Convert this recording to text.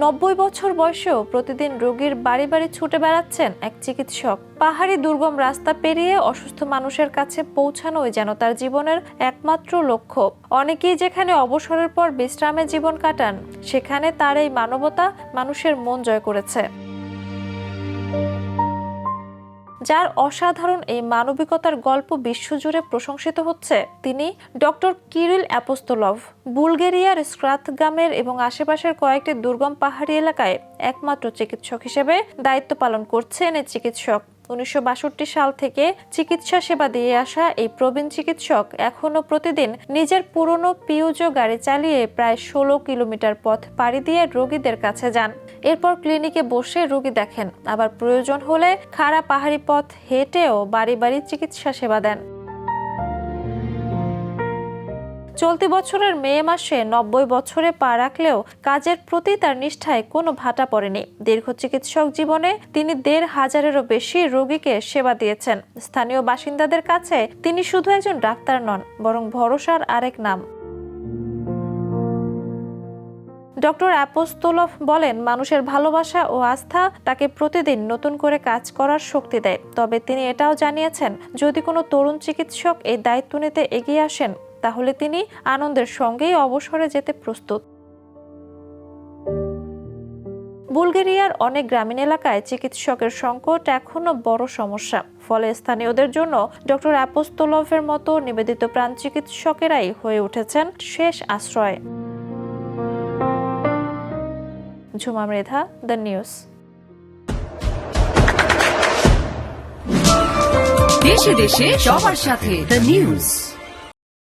90 বছর বয়সেও প্রতিদিন রোগীর বাড়ি বাড়ি ছুটে বেড়াচ্ছেন এক চিকিৎসক। পাহাড়ি দুর্গম রাস্তা পেরিয়ে অসুস্থ মানুষের কাছে পৌঁছানোই যেন তার জীবনের একমাত্র লক্ষ্য। অনেকেই যেখানে অবসরের পর বিশ্রামে জীবন কাটান, সেখানে তার এই মানবতা মানুষের মন জয় করেছে। যার অসাধারণ এই মানবিকতার গল্প বিশ্বজুড়ে প্রশংসিত হচ্ছে, তিনি ডক্টর কিরিল অ্যাপোস্তলভ। বুলগেরিয়ার স্ক্রাতগামের এবং আশেপাশের কয়েকটি দুর্গম পাহাড়ি এলাকায় একমাত্র চিকিৎসক হিসেবে দায়িত্ব পালন করছেন এই চিকিৎসক। 1962 সাল থেকে চিকিৎসা সেবা দিয়ে আসা এই প্রবীণ চিকিৎসক এখনো প্রতিদিন নিজের পুরনো পিউজো গাড়ি চালিয়ে প্রায় 16 কিলোমিটার পথ পাড়ি দিয়ে রোগীদের কাছে যান। এরপর ক্লিনিকে বসে রোগী দেখেন, আবার প্রয়োজন হলে খাড়া পাহাড়ি পথ হেঁটেও বাড়ি বাড়ি চিকিৎসা সেবা দেন। চলতি বছরের মে মাসে 90 বছরে পা রাখলেও কাজের প্রতি তার নিষ্ঠায় কোনো ভাটা পড়েনি। দীর্ঘ চিকিৎসক জীবনে তিনি 1,500-এরও বেশি রোগীকে সেবা দিয়েছেন। স্থানীয় বাসিন্দাদের কাছে তিনি শুধু একজন ডাক্তার নন, বরং ভরসার আরেক নাম। ডক্টর অ্যাপোস্তলভ বলেন, মানুষের ভালোবাসা ও আস্থা তাকে প্রতিদিন নতুন করে কাজ করার শক্তি দেয়। তবে তিনি এটাও জানিয়েছেন, যদি কোনো তরুণ চিকিৎসক এই দায়িত্ব নিতে এগিয়ে আসেন, তাহলে তিনি আনন্দের সঙ্গেই অবসরে যেতে প্রস্তুত। বুলগেরিয়ার অনেক গ্রামীণ এলাকায় চিকিৎসকের সংকট এখনো বড় সমস্যা। ফলে স্থানীয়দের জন্য ডক্টর অ্যাপোস্তলভের মতো নিবেদিত প্রাণ চিকিৎসকেরাই হয়ে উঠেছেন শেষ আশ্রয়। Jhuma Mridha, the news. দেশে দেশে সবার সাথে, দ্য নিউজ।